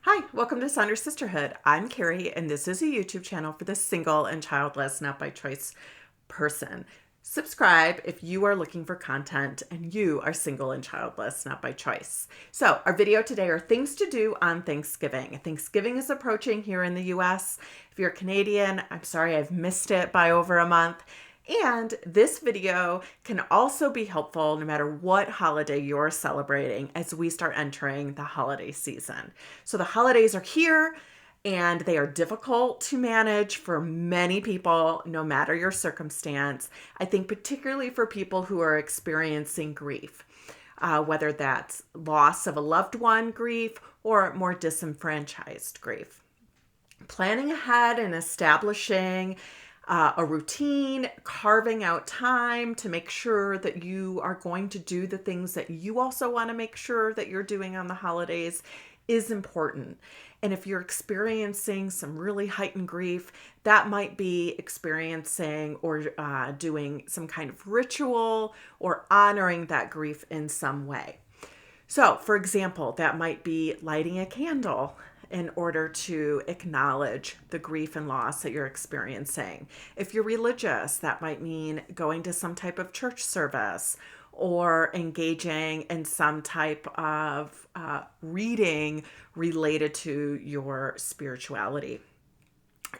Hi, welcome to Saunders Sisterhood. I'm Carrie, and this is a YouTube channel for the single and childless, not by choice person. Subscribe if you are looking for content and you are single and childless, not by choice. So, our video today are things to do on Thanksgiving. Thanksgiving is approaching here in the US. If you're Canadian, I'm sorry I've missed it by over a month. And this video can also be helpful no matter what holiday you're celebrating as we start entering the holiday season. So the holidays are here and they are difficult to manage for many people, no matter your circumstance. I think particularly for people who are experiencing grief, whether that's loss of a loved one grief or more disenfranchised grief. Planning ahead and establishing a routine, carving out time to make sure that you are going to do the things that you also want to make sure that you're doing on the holidays is important. And if you're experiencing some really heightened grief, that might be experiencing or doing some kind of ritual or honoring that grief in some way. So, for example, that might be lighting a candle in order to acknowledge the grief and loss that you're experiencing. If you're religious, that might mean going to some type of church service or engaging in some type of reading related to your spirituality.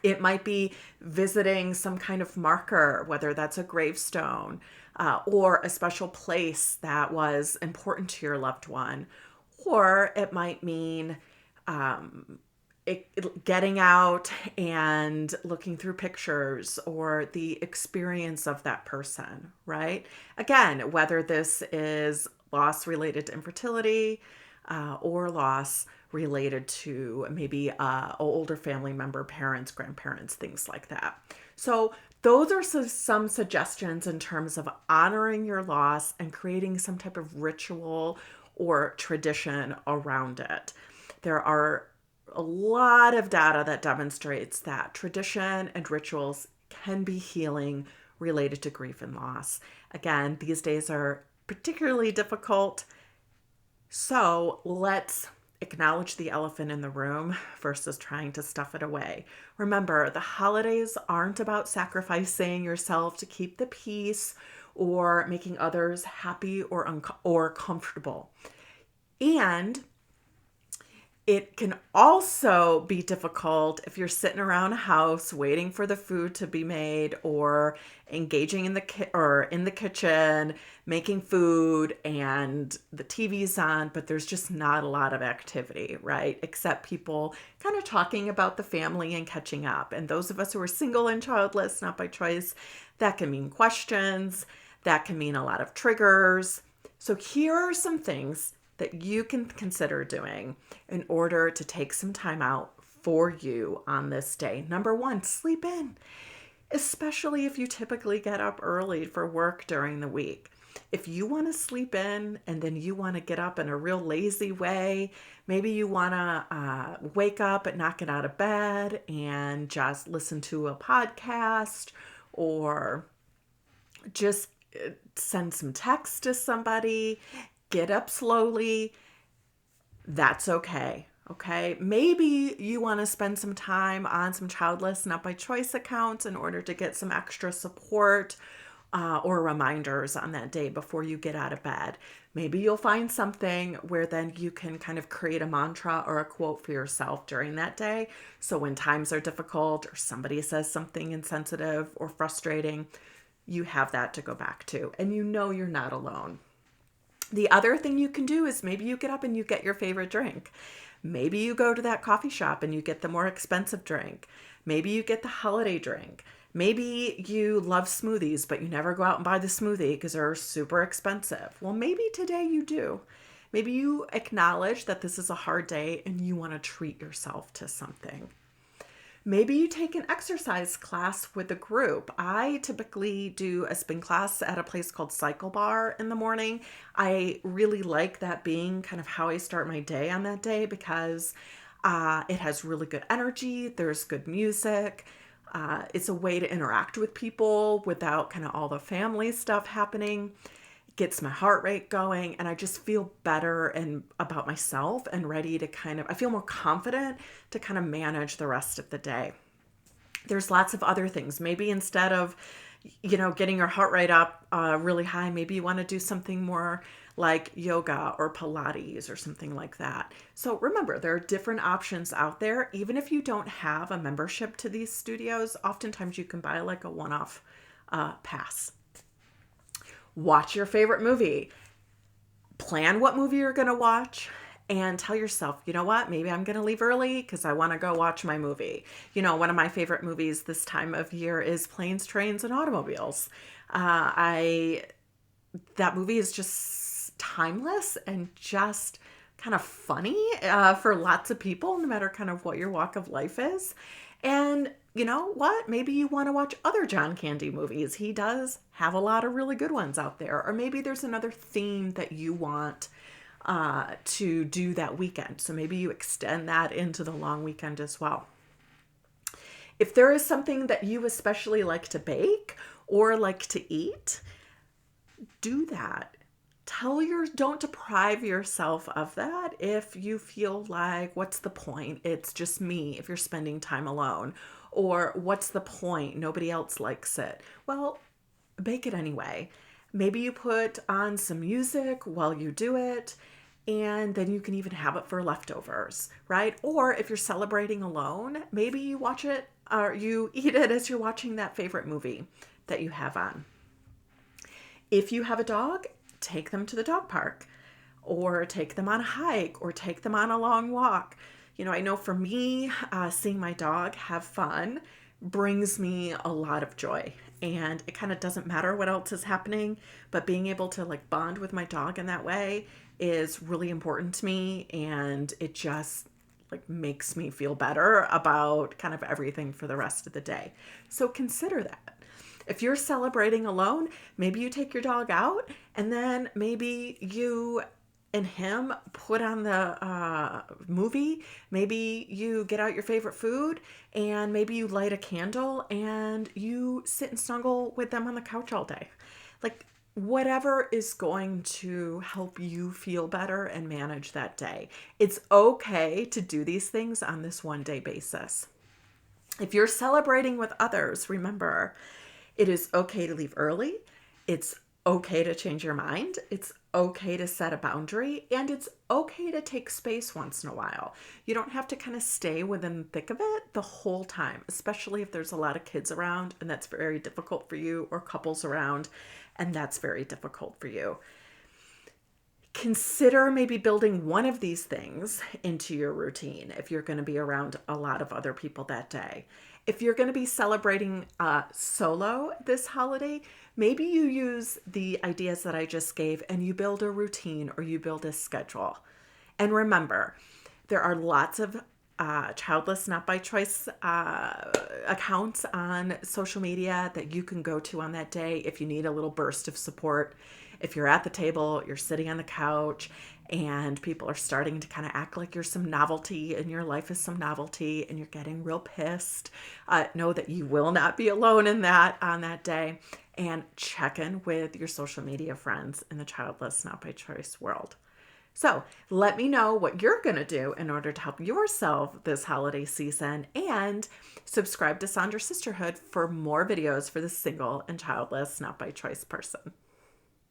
It might be visiting some kind of marker, whether that's a gravestone or a special place that was important to your loved one. Or it might mean getting out and looking through pictures or the experience of that person, right? Again, whether this is loss related to infertility or loss related to maybe an older family member, parents, grandparents, things like that. So those are some suggestions in terms of honoring your loss and creating some type of ritual or tradition around it. There are a lot of data that demonstrates that tradition and rituals can be healing related to grief and loss. Again, these days are particularly difficult. So let's acknowledge the elephant in the room versus trying to stuff it away. Remember, the holidays aren't about sacrificing yourself to keep the peace or making others happy or comfortable. And it can also be difficult if you're sitting around a house waiting for the food to be made or engaging in the kitchen making food and the TV's on, but there's just not a lot of activity, right? Except people kind of talking about the family and catching up. And those of us who are single and childless, not by choice, that can mean questions, that can mean a lot of triggers. So here are some things that you can consider doing in order to take some time out for you on this day. Number one, sleep in, especially if you typically get up early for work during the week. If you want to sleep in and then you want to get up in a real lazy way, maybe you want to wake up and not get out of bed and just listen to a podcast or just send some text to somebody, get up slowly, that's okay. Okay, maybe you want to spend some time on some Childless Not by Choice accounts in order to get some extra support or reminders on that day before you get out of bed. Maybe you'll find something where then you can kind of create a mantra or a quote for yourself during that day. So when times are difficult or somebody says something insensitive or frustrating, you have that to go back to and you know you're not alone. The other thing you can do is maybe you get up and you get your favorite drink. Maybe you go to that coffee shop and you get the more expensive drink. Maybe you get the holiday drink. Maybe you love smoothies, but you never go out and buy the smoothie because they're super expensive. Well, maybe today you do. Maybe you acknowledge that this is a hard day and you want to treat yourself to something. Maybe you take an exercise class with a group. I typically do a spin class at a place called Cycle Bar in the morning. I really like that being kind of how I start my day on that day because it has really good energy. There's good music. It's a way to interact with people without kind of all the family stuff happening. gets my heart rate going, and I just feel better and about myself and ready to I feel more confident to kind of manage the rest of the day. There's lots of other things. Maybe instead of, getting your heart rate up really high, maybe you want to do something more like yoga or Pilates or something like that. So remember, there are different options out there. Even if you don't have a membership to these studios, oftentimes you can buy like a one-off pass. Watch your favorite movie. Plan what movie you're going to watch and tell yourself, you know what, maybe I'm going to leave early because I want to go watch my movie. One of my favorite movies this time of year is Planes, Trains, and Automobiles. That movie is just timeless and just kind of funny for lots of people, no matter kind of what your walk of life is. And you know what? Maybe you want to watch other John Candy movies. He does have a lot of really good ones out there. Or maybe there's another theme that you want to do that weekend. So maybe you extend that into the long weekend as well. If there is something that you especially like to bake or like to eat, do that. Don't deprive yourself of that if you feel like, what's the point? It's just me if you're spending time alone. Or what's the point? Nobody else likes it. Well, bake it anyway. Maybe you put on some music while you do it, and then you can even have it for leftovers, right? Or if you're celebrating alone, maybe you watch it or you eat it as you're watching that favorite movie that you have on. If you have a dog, take them to the dog park or take them on a hike or take them on a long walk. I know for me, seeing my dog have fun brings me a lot of joy, and it kind of doesn't matter what else is happening, but being able to like bond with my dog in that way is really important to me, and it just like makes me feel better about kind of everything for the rest of the day. So consider that. If you're celebrating alone, maybe you take your dog out and then maybe you and him put on the movie. Maybe you get out your favorite food and maybe you light a candle and you sit and snuggle with them on the couch all day. Like whatever is going to help you feel better and manage that day. It's okay to do these things on this one-day basis. If you're celebrating with others, remember, it is okay to leave early. It's okay to change your mind. It's okay to set a boundary, and it's okay to take space once in a while. You don't have to kind of stay within the thick of it the whole time, especially if there's a lot of kids around and that's very difficult for you, or couples around and that's very difficult for you. Consider maybe building one of these things into your routine if you're going to be around a lot of other people that day. If you're going to be celebrating solo this holiday, maybe you use the ideas that I just gave and you build a routine or you build a schedule. And remember, there are lots of Childless Not by Choice accounts on social media that you can go to on that day if you need a little burst of support. If you're at the table, you're sitting on the couch, and people are starting to kind of act like you're some novelty and your life is some novelty and you're getting real pissed, know that you will not be alone in that on that day, and check in with your social media friends in the Childless Not by Choice world. So let me know what you're going to do in order to help yourself this holiday season, and subscribe to Sandra Sisterhood for more videos for the single and childless not by choice person.